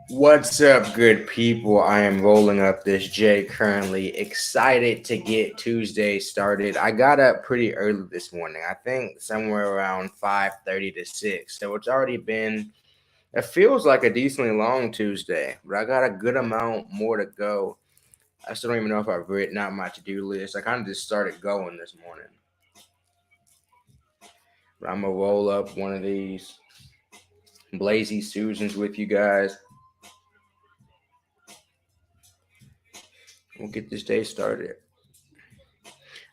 What's up, good people? I am rolling up this J currently. Excited to get Tuesday started. I got up pretty early this morning. I think somewhere around 5:30 to 6. So it's already been it feels like a decently long Tuesday, but I got a good amount more to go. I still don't even know if I've written out my to-do list. I kind of just started going this morning. But I'm gonna roll up one of these Blazy Susans with you guys. We'll get this day started.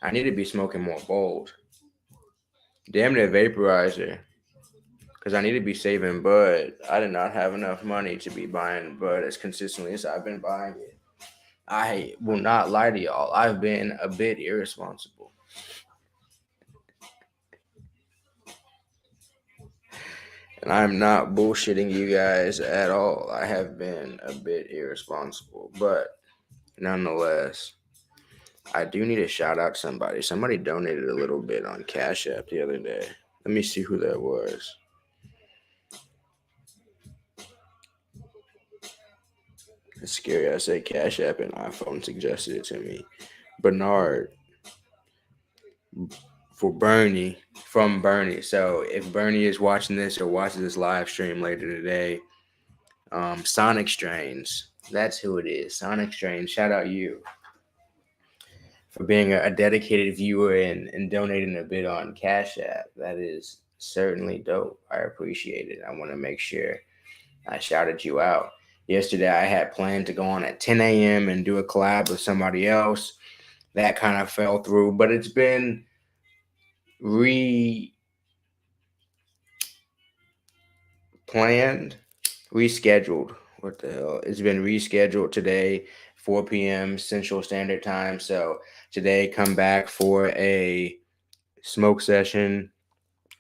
I need to be smoking more bowls. Damn that vaporizer. Because I need to be saving bud. I did not have enough money to be buying bud as consistently as I've been buying it. I will not lie to y'all. I've been a bit irresponsible. And I'm not bullshitting you guys at all. I have been a bit irresponsible. But nonetheless, I do need to shout out somebody. Somebody donated a little bit on Cash App the other day. Let me see who that was. It's scary. I say Cash App and iPhone suggested it to me. Bernard for Bernie from Bernie. So if Bernie is watching this or watches this live stream later today, Sonic Strains. That's who it is. Sonic Strains. Shout out you for being a dedicated viewer and donating a bit on Cash App. That is certainly dope. I appreciate it. I want to make sure I shouted you out. Yesterday, I had planned to go on at 10 a.m. and do a collab with somebody else. That kind of fell through, but it's been re planned, rescheduled. What the hell? It's been rescheduled today, 4 p.m. Central Standard Time. So today, come back for a smoke session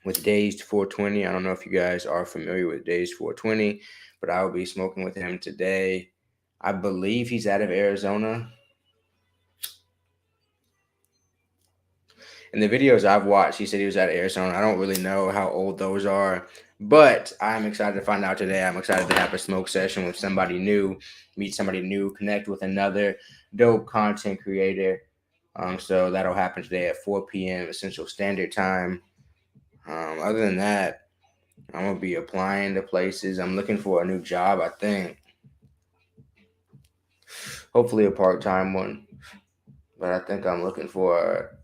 with Dazed 420. I don't know if you guys are familiar with Dazed 420, but I will be smoking with him today. I believe he's out of Arizona. In the videos I've watched, he said he was out of Arizona. I don't really know how old those are, but I'm excited to find out today. I'm excited to have a smoke session with somebody new, meet somebody new, connect with another dope content creator. So that'll happen today at 4 p.m. Central Standard Time. Other than that, I'm gonna be applying to places. I'm looking for a new job. I think, hopefully, a part-time one. But I think I'm looking for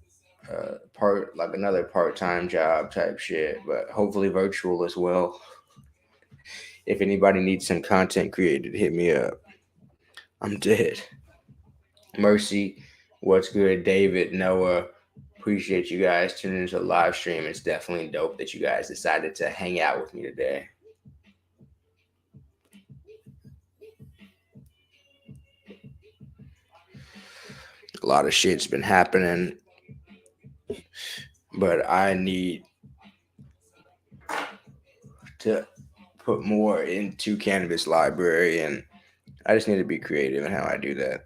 part like another part-time job type shit, but hopefully virtual as well. If anybody needs some content created, hit me up. I'm dead. Mercy, what's good? David, Noah, appreciate you guys tuning into the live stream. It's definitely dope that you guys decided to hang out with me today. A lot of shit's been happening, but I need to put more into cannabis library, and I just need to be creative in how I do that.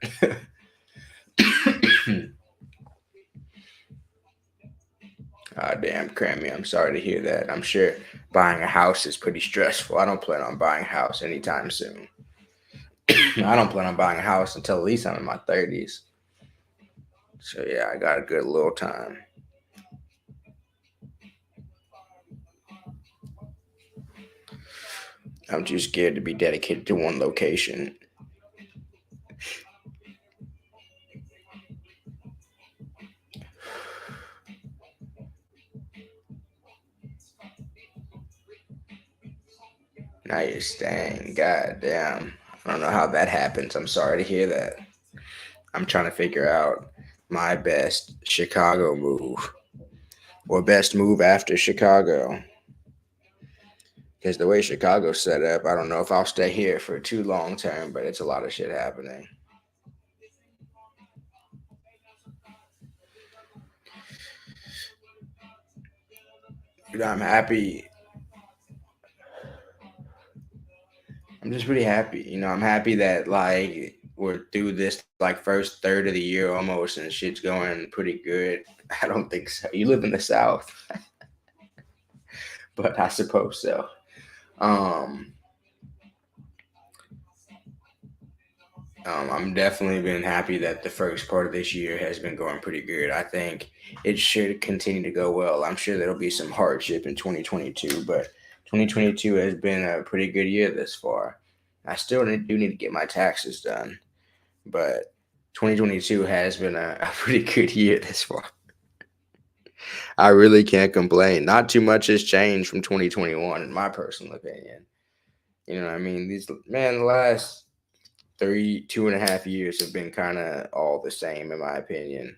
Ah, damn, Crammy, I'm sorry to hear that. I'm sure buying a house is pretty stressful. I don't plan on buying a house anytime soon. I don't plan on buying a house until at least I'm in my 30s. So, yeah, I got a good little time. I'm too scared to be dedicated to one location. Now you're staying. God damn. I don't know how that happens. I'm sorry to hear that. I'm trying to figure out my best Chicago move or best move after Chicago. Because the way Chicago's set up, I don't know if I'll stay here for too long term, but it's a lot of shit happening. Dude, I'm happy. I'm just pretty happy. I'm happy that like we're through this like first third of the year almost, and shit's going pretty good. I don't think so. You live in the South, but I suppose so. Um, I'm definitely been happy that the first part of this year has been going pretty good. I think it should continue to go well. I'm sure there'll be some hardship in 2022, but 2022 has been a pretty good year thus far. I still do need to get my taxes done, but 2022 has been a pretty good year this far. I really can't complain. Not too much has changed from 2021, in my personal opinion. You know what I mean? The last 2.5 years have been kind of all the same, in my opinion.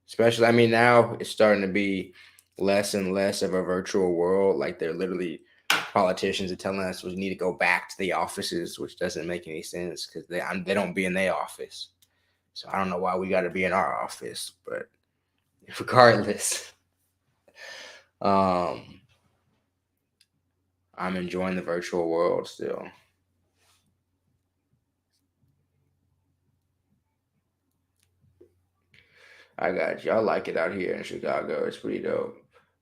Especially, I mean, now it's starting to be less and less of a virtual world. Like, they're literally politicians are telling us we need to go back to the offices, which doesn't make any sense because they don't be in their office. So I don't know why we got to be in our office, but regardless, um, I'm enjoying the virtual world still. I got you. I like it out here in Chicago. It's pretty dope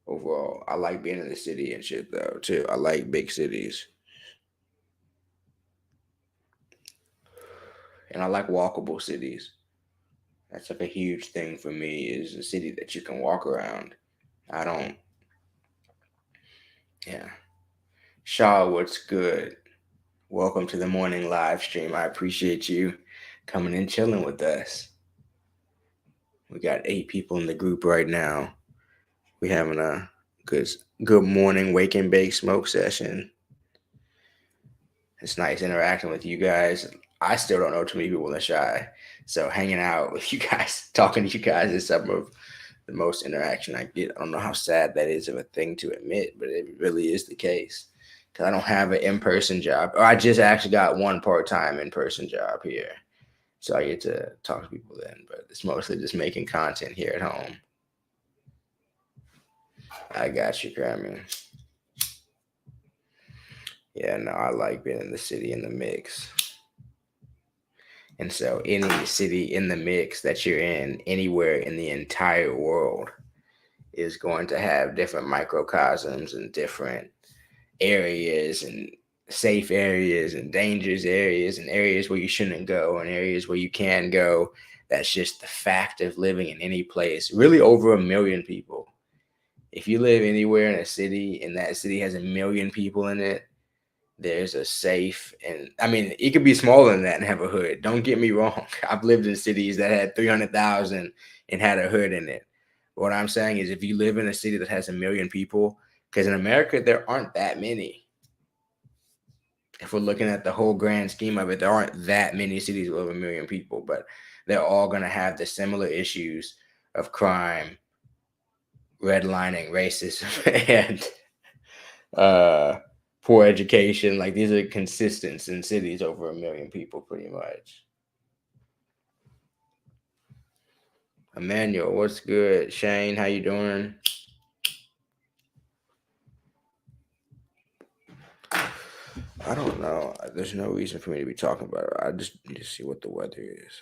overall. I like being in the city and shit though too. I like big cities, and I like walkable cities. That's like a huge thing for me is a city that you can walk around. I don't. Yeah. Shaw, what's good? Welcome to the morning live stream. I appreciate you coming and chilling with us. We got 8 people in the group right now. We having a good good morning wake and bake smoke session. It's nice interacting with you guys. I still don't know too many people in Shy, so hanging out with you guys, talking to you guys is some of the most interaction I get. I don't know how sad that is of a thing to admit, but it really is the case. Because I don't have an in-person job, or I just actually got one part-time in-person job here, so I get to talk to people then. But it's mostly just making content here at home. I got you, Grammy. Yeah, no, I like being in the city in the mix. And so, any city in the mix that you're in, anywhere in the entire world, is going to have different microcosms and different areas and safe areas and dangerous areas and areas where you shouldn't go and areas where you can go. That's just the fact of living in any place. Really, over 1 million people. If you live anywhere in a city and that city has 1 million people in it, there's a safe, and I mean it could be smaller than that and have a hood. Don't get me wrong. I've lived in cities that had 300,000 and had a hood in it. What I'm saying is if you live in a city that has 1 million people, because in America there aren't that many. If we're looking at the whole grand scheme of it, there aren't that many cities with over 1 million people, but they're all going to have the similar issues of crime, redlining, racism, and uh poor education. Like, these are consistent in cities over 1 million people, pretty much. Emmanuel, what's good? Shane, how you doing? I don't know. There's no reason for me to be talking about it. I just need to see what the weather is.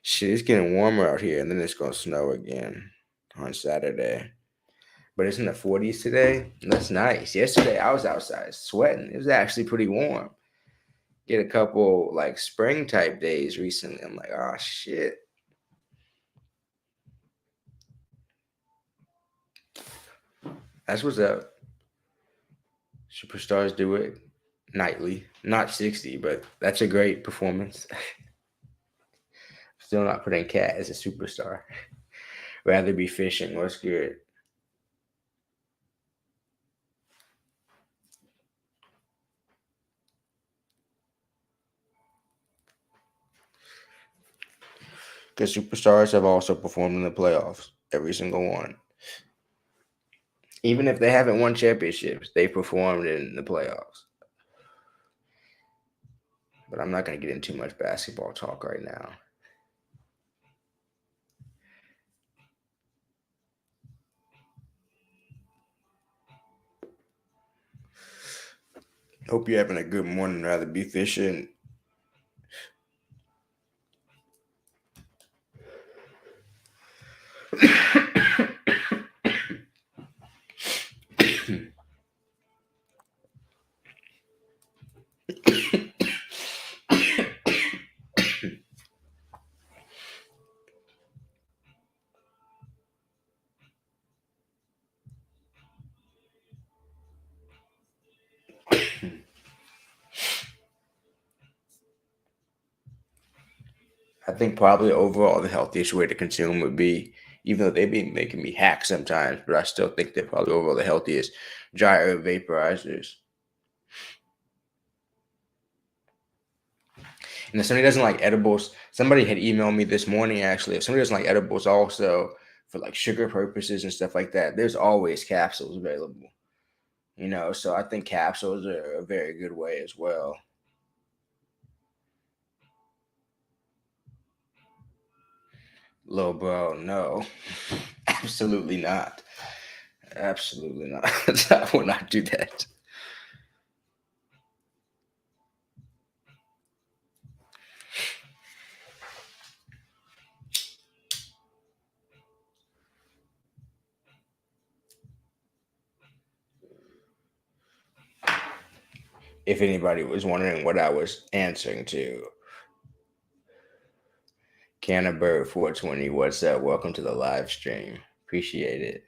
Shit, it's getting warmer out here, and then it's gonna snow again on Saturday. But it's in the 40s today. That's nice. Yesterday I was outside sweating. It was actually pretty warm. Get a couple like spring type days recently. I'm like, oh shit. That's what's up. Superstars do it nightly. Not 60, but that's a great performance. Still not putting Cat as a superstar. Rather be fishing. What's good? Because superstars have also performed in the playoffs. Every single one. Even if they haven't won championships, they performed in the playoffs. But I'm not going to get into too much basketball talk right now. Hope you're having a good morning. Rather be fishing. I think probably overall the healthiest way to consume would be, even though they be making me hack sometimes, but I still think they're probably overall the healthiest, dry herb vaporizers. And if somebody doesn't like edibles, somebody had emailed me this morning actually. If somebody doesn't like edibles also for like sugar purposes and stuff like that, there's always capsules available. So I think capsules are a very good way as well. Little bro, no. Absolutely not. Absolutely not. I will not do that. If anybody was wondering what I was answering to, Cannabird 420, what's up? Welcome to the live stream. Appreciate it.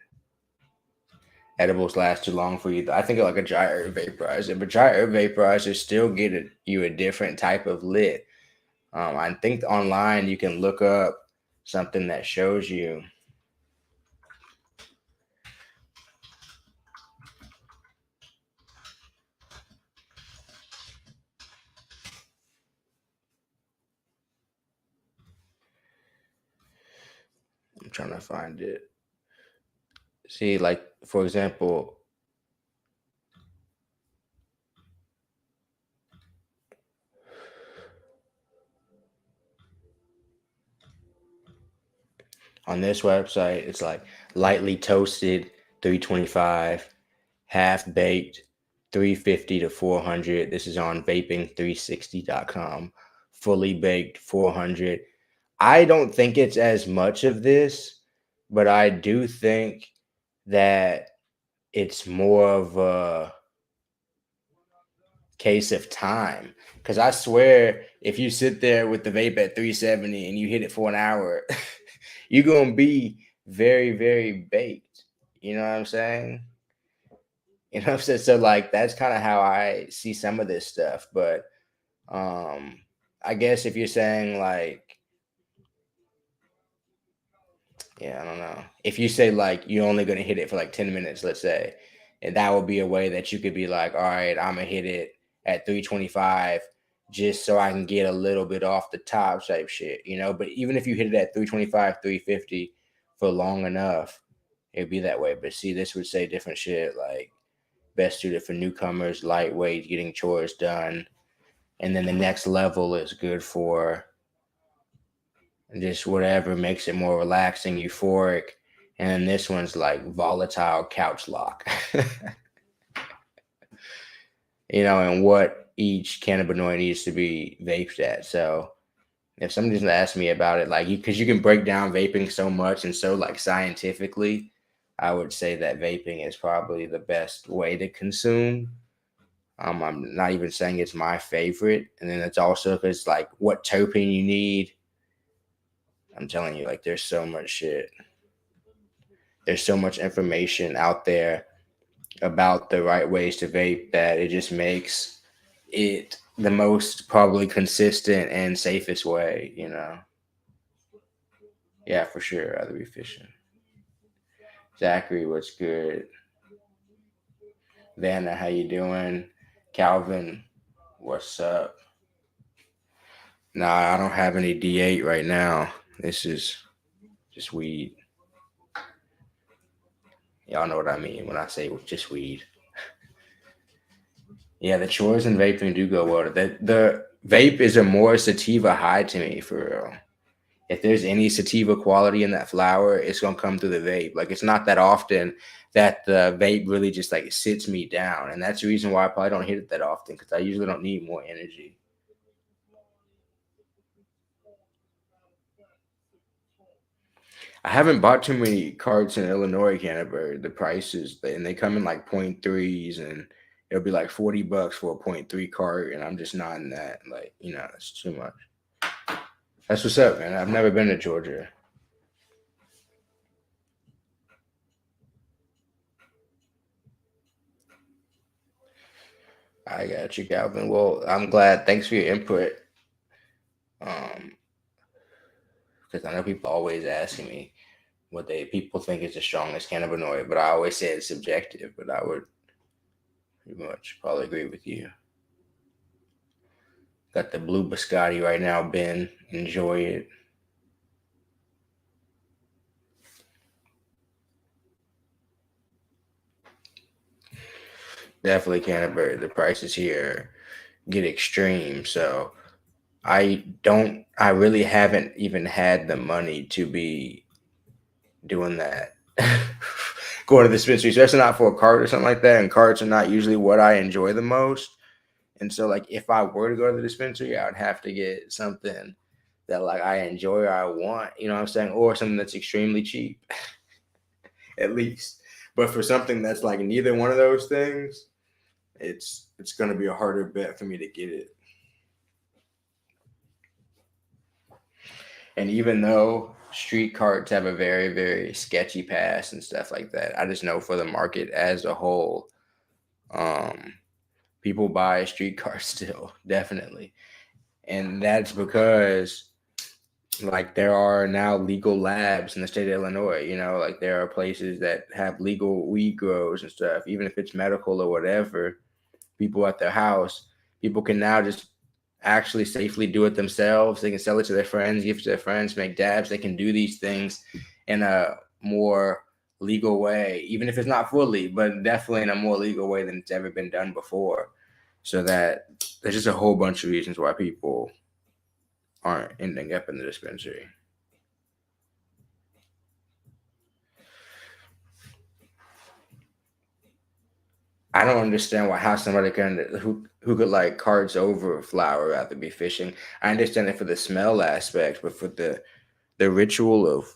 Edibles last too long for you. I think like a dry herb vaporizer, but dry herb vaporizers still get you a different type of lit. I think online you can look up something that shows you. I'm trying to find it. See, like for example, on this website, it's like lightly toasted 325, half baked 350 to 400. This is on vaping360.com. Fully baked 400. I don't think it's as much of this, but I do think that it's more of a case of time. Because I swear, if you sit there with the vape at 370 and you hit it for an hour, you're going to be very, very baked. You know what I'm saying? You know what I'm saying? So, like, that's kind of how I see some of this stuff. But I guess if you're saying, like, yeah, I don't know. If you say like you're only gonna hit it for like 10 minutes, let's say, and that would be a way that you could be like, all right, I'm gonna hit it at 325 just so I can get a little bit off the top type shit. But even if you hit it at 325, 350 for long enough, it'd be that way. But see, this would say different shit like best suited for newcomers, lightweight, getting chores done. And then the next level is good for just whatever makes it more relaxing, euphoric. And then this one's like volatile couch lock. And what each cannabinoid needs to be vaped at. So if somebody's gonna ask me about it, like because you can break down vaping so much and so like scientifically, I would say that vaping is probably the best way to consume. I'm not even saying it's my favorite, and then it's also because like what terpene you need. I'm telling you, like there's so much shit. There's so much information out there about the right ways to vape that it just makes it the most probably consistent and safest way. Yeah, for sure. Rather be fishing. Zachary, what's good? Vanna, how you doing? Calvin, what's up? Nah, I don't have any D8 right now. This is just weed. Y'all know what I mean when I say just weed. Yeah, the chores and vaping do go well. The vape is a more sativa high to me for real. If there's any sativa quality in that flower, it's gonna come through the vape. Like it's not that often that the vape really just like sits me down, and that's the reason why I probably don't hit it that often because I usually don't need more energy. I haven't bought too many carts in Illinois Canterbury. The prices and they come in like point threes, and it'll be like $40 for a point three cart, and I'm just not in that. Like it's too much. That's what's up, man. I've never been to Georgia. I got you, Calvin. Well, I'm glad. Thanks for your input. Um, because I know people always asking me what they people think is the strongest cannabinoid, but I always say it's subjective. But I would pretty much probably agree with you. Got the blue biscotti right now, Ben. Enjoy it. Definitely cannabis. The prices here get extreme. So I really haven't even had the money to be doing that. Going to the dispensary, especially not for a cart or something like that. And carts are not usually what I enjoy the most. And so, like, if I were to go to the dispensary, I would have to get something that like I enjoy or I want, you know what I'm saying, or something that's extremely cheap, at least. But for something that's like neither one of those things, it's gonna be a harder bet for me to get it. And even though street carts have a very, very sketchy past and stuff like that, I just know for the market as a whole, um, people buy street carts still, definitely. And that's because like there are now legal labs in the state of Illinois, you know, like there are places that have legal weed grows and stuff, even if it's medical or whatever, people at their house, people can now just actually safely do it themselves. They can sell it to their friends, give it to their friends, make dabs. They can do these things in a more legal way, even if it's not fully, but definitely in a more legal way than it's ever been done before. So that there's just a whole bunch of reasons why people aren't ending up in the dispensary. I don't understand why how somebody can who could like cards over flour rather be fishing. I understand it for the smell aspect, but for the ritual of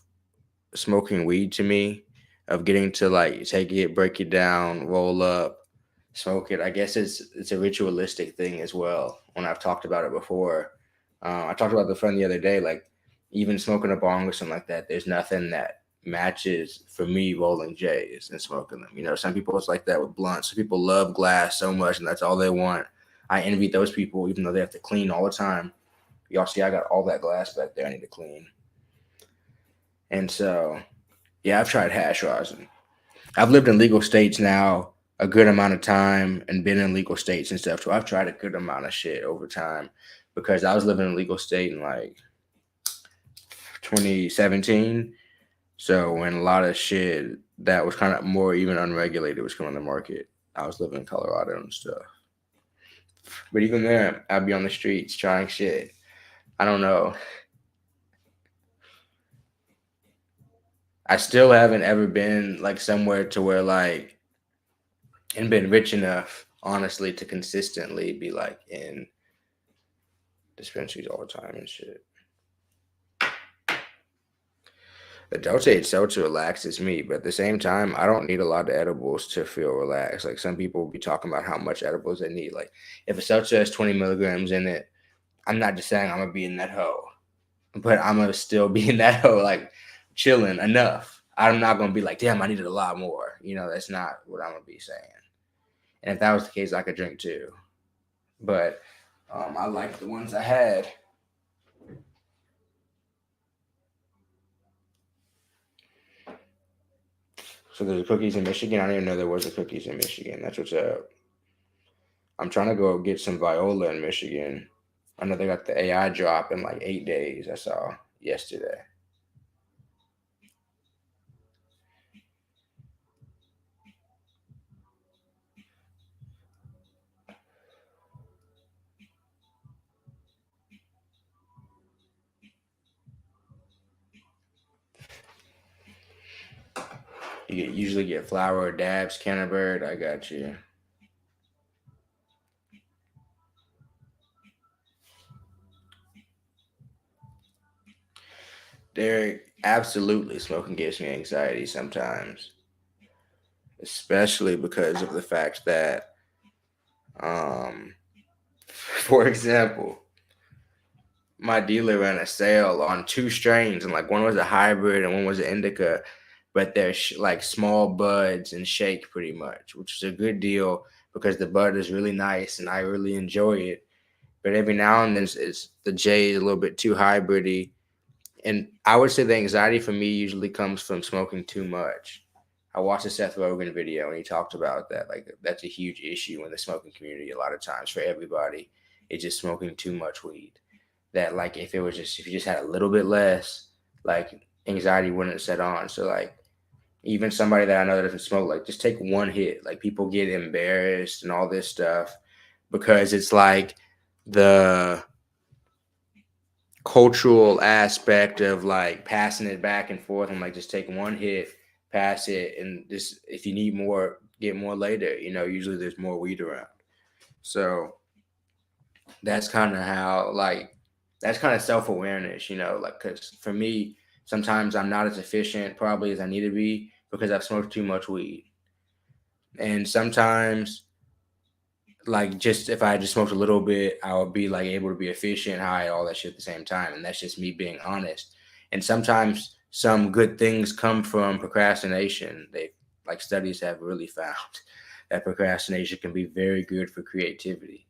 smoking weed to me, of getting to like take it, break it down, roll up, smoke it. I guess it's a ritualistic thing as well. When I've talked about it before, I talked about the friend the other day. Like even smoking a bong or something like that, there's nothing that matches for me rolling J's and smoking them. You know, some people it's like that with blunts. Some people love glass so much and that's all they want. I envy those people, even though they have to clean all the time. Y'all see, I got all that glass back there I need to clean. And so, yeah, I've tried hash rosin. I've lived in legal states now a good amount of time and been in legal states and stuff. So I've tried a good amount of shit over time because I was living in a legal state in like 2017. So when a lot of shit that was kind of more even unregulated was coming on the market, I was living in Colorado and stuff. But even there, I'd be on the streets trying shit. I don't know. I still haven't ever been like somewhere to where like and been rich enough, honestly, to consistently be like in dispensaries all the time and shit. The Delta seltzer relaxes me, but at the same time, I don't need a lot of edibles to feel relaxed. Like some people be talking about how much edibles they need. Like if a seltzer has 20 milligrams in it, I'm not just saying I'm gonna be in that hole, but I'm gonna still be in that hole, like chilling enough. I'm not gonna be like, damn, I needed a lot more. You know, that's not what I'm gonna be saying. And if that was the case, I could drink too. But I like the ones I had. So there's cookies in Michigan. I didn't even know there was a cookies in Michigan. That's what's up. I'm trying to go get some viola in Michigan. I know they got the AI drop in like 8 days. I saw yesterday. Usually get flour, dabs, Canterbird. I got you. Derek, absolutely, smoking gives me anxiety sometimes, especially because of the fact that, um, for example, my dealer ran a sale on two strains, and like one was a hybrid and one was an indica, but they're like small buds and shake pretty much, which is a good deal because the bud is really nice and I really enjoy it. But every now and then, the J is a little bit too hybridy, And I would say the anxiety for me usually comes from smoking too much. I watched a Seth Rogen video and he talked about that. Like that's a huge issue in the smoking community a lot of times for everybody. It's just smoking too much weed. That like if you just had a little bit less, like anxiety wouldn't set on. So like even somebody that I know that doesn't smoke, like just take one hit. Like people get embarrassed and all this stuff because it's like the cultural aspect of like passing it back and forth and like just take one hit, pass it, and just if you need more, get more later. Usually there's more weed around. So that's kind of how like that's kind of self awareness, like because for me, sometimes I'm not as efficient probably as I need to be because I've smoked too much weed, and sometimes like just if I just smoked a little bit, I would be like able to be efficient, high, all that shit at the same time. And that's just me being honest. And sometimes some good things come from procrastination. They like studies have really found that procrastination can be very good for creativity.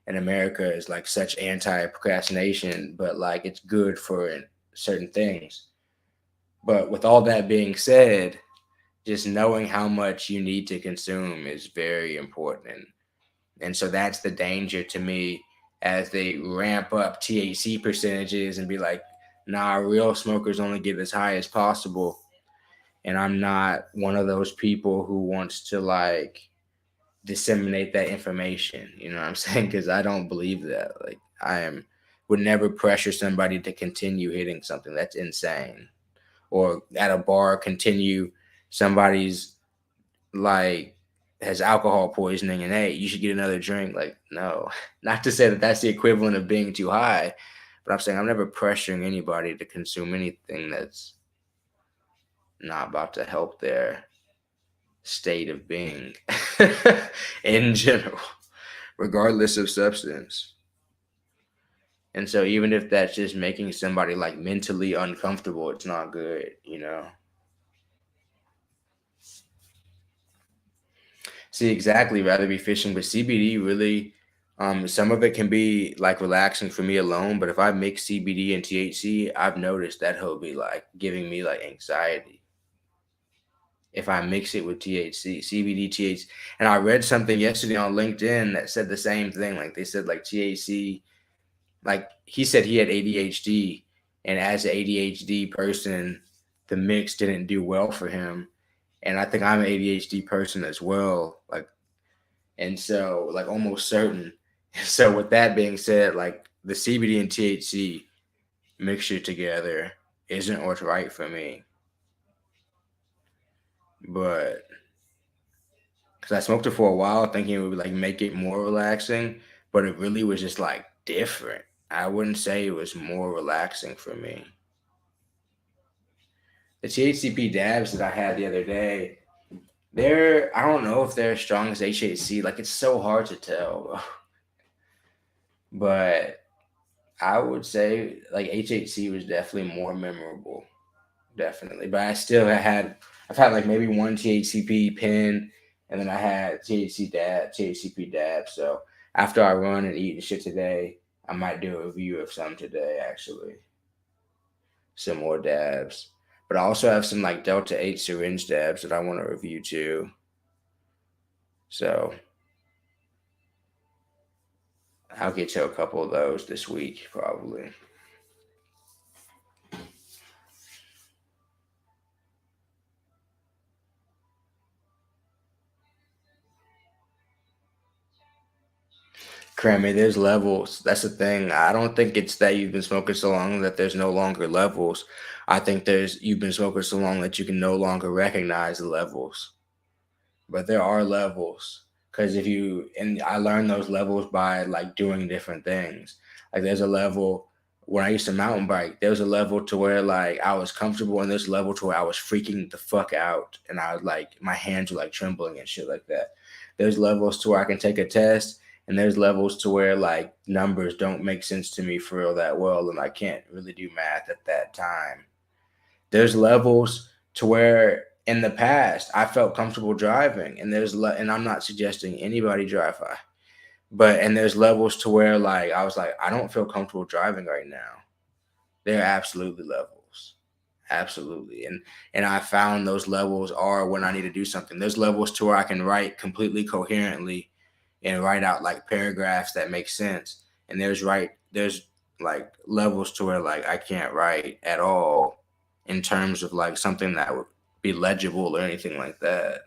And America is like such anti procrastination, but like it's good for certain things. But with all that being said, just knowing how much you need to consume is very important. And so that's the danger to me as they ramp up THC percentages and be like, nah, real smokers only get as high as possible. And I'm not one of those people who wants to like disseminate that information. You know what I'm saying? Because I don't believe that. Like would never pressure somebody to continue hitting something. That's insane. Or at a bar continue somebody's like has alcohol poisoning and hey, you should get another drink. Like, no, not to say that that's the equivalent of being too high, but I'm saying I'm never pressuring anybody to consume anything that's not about to help their state of being in general, regardless of substance. And so even if that's just making somebody like mentally uncomfortable, it's not good. See, exactly. Rather be fishing, but CBD really, some of it can be like relaxing for me alone. But if I mix CBD and THC, I've noticed that he'll be like giving me like anxiety. If I mix it with THC, CBD, THC, and I read something yesterday on LinkedIn that said the same thing. Like they said, like THC, like he said he had ADHD, and as an ADHD person, the mix didn't do well for him. And I think I'm an ADHD person as well. Like and so like almost certain. So with that being said, like the CBD and THC mixture together isn't what's right for me. But because I smoked it for a while, thinking it would like make it more relaxing, but it really was just like different. I wouldn't say it was more relaxing for me. The THCP dabs that I had the other day, I don't know if they're as strong as HHC. Like it's so hard to tell, but I would say like HHC was definitely more memorable, definitely. But I've had like maybe one THCP pin, and then I had THCP dab. So after I run and eat and shit today, I might do a review of some today actually, some more dabs. But I also have some like Delta 8 syringe dabs that I want to review too. So I'll get to a couple of those this week probably. Grammy, there's levels. That's the thing. I don't think it's that you've been smoking so long that there's no longer levels. I think there's you've been smoking so long that you can no longer recognize the levels. But there are levels because if you and I learned those levels by like doing different things. Like there's a level when I used to mountain bike, there was a level to where like I was comfortable, and there's a level to where I was freaking the fuck out, and I was like my hands were like trembling and shit like that. There's levels to where I can take a test, and there's levels to where like numbers don't make sense to me for real that well, and I can't really do math at that time. There's levels to where in the past I felt comfortable driving, and and I'm not suggesting anybody drive high, but and there's levels to where like I was like I don't feel comfortable driving right now. There are absolutely levels. Absolutely. And I found those levels are when I need to do something. There's levels to where I can write completely coherently and write out like paragraphs that make sense. And there's like levels to where like I can't write at all in terms of like something that would be legible or anything like that.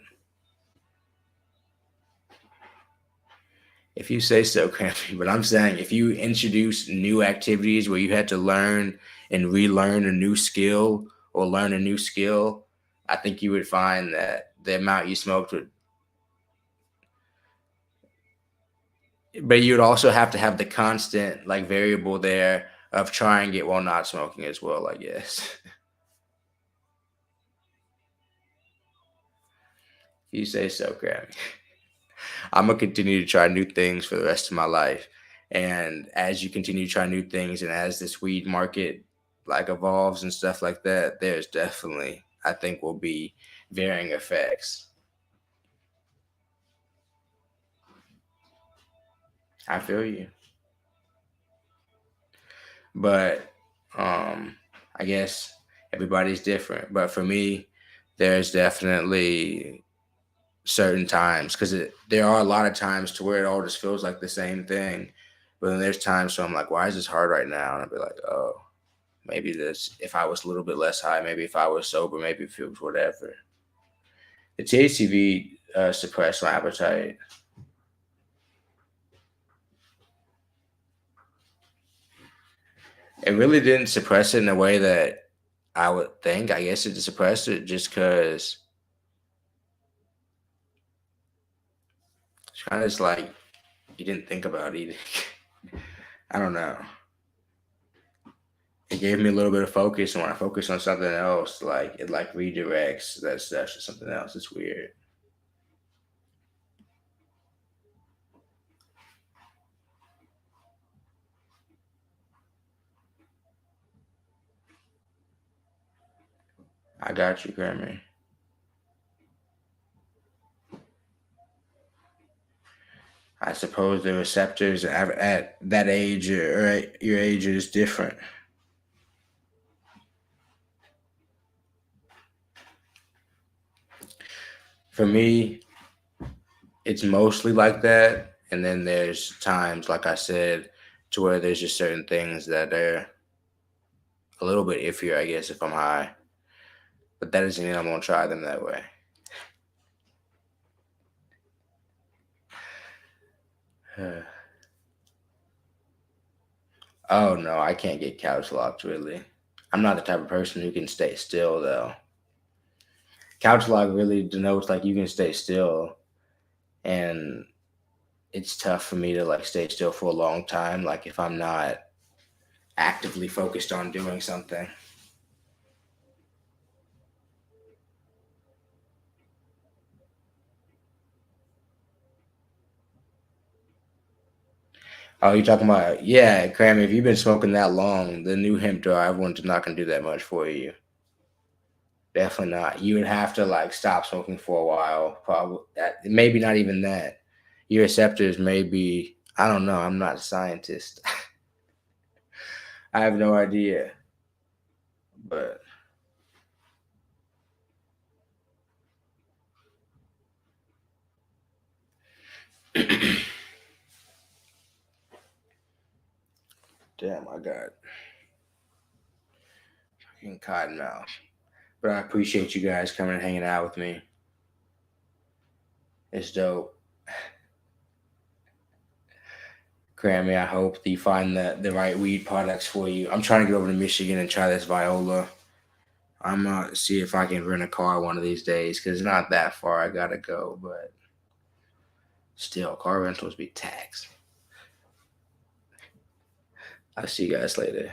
If you say so, Crampy. But I'm saying if you introduce new activities where you had to learn and relearn a new skill or learn a new skill, I think you would find that the amount you smoked would, but you'd also have to have the constant like variable there of trying it while not smoking as well, I guess. If you say so, Crampy. I'm gonna continue to try new things for the rest of my life. And as you continue to try new things, and as this weed market like evolves and stuff like that, there's definitely I think will be varying effects. I feel you, but I guess everybody's different. But for me, there's definitely certain times because there are a lot of times to where it all just feels like the same thing. But then there's times where I'm like, why is this hard right now? And I'll be like, oh, maybe this, if I was a little bit less high, maybe if I was sober, maybe if it was whatever. The THCV suppressed my appetite. It really didn't suppress it in a way that I would think. I guess it suppressed it just because it's kind of just like you didn't think about eating. I don't know. It gave me a little bit of focus, and when I focus on something else, like it like redirects that stuff to something else. It's weird. I got you, Grammy. I suppose the receptors at that age or at your age is different. For me, it's mostly like that. And then there's times, like I said, to where there's just certain things that are a little bit iffier, I guess, if I'm high. But that doesn't mean I'm gonna try them that way. Oh no, I can't get couch locked really. I'm not the type of person who can stay still though. Couch lock really denotes like you can stay still, and it's tough for me to like stay still for a long time. Like if I'm not actively focused on doing something. Oh, you talking about, yeah, Cram? If you've been smoking that long, the new hemp drive one's not gonna do that much for you. Definitely not. You would have to like stop smoking for a while. Probably maybe not even that. Your receptors may be. I don't know. I'm not a scientist. I have no idea. But damn, I got fucking cotton mouth. But I appreciate you guys coming and hanging out with me. It's dope. Grammy, I hope that you find the right weed products for you. I'm trying to get over to Michigan and try this Viola. I'm gonna see if I can rent a car one of these days because it's not that far. I gotta go, but still, car rentals be taxed. I'll see you guys later.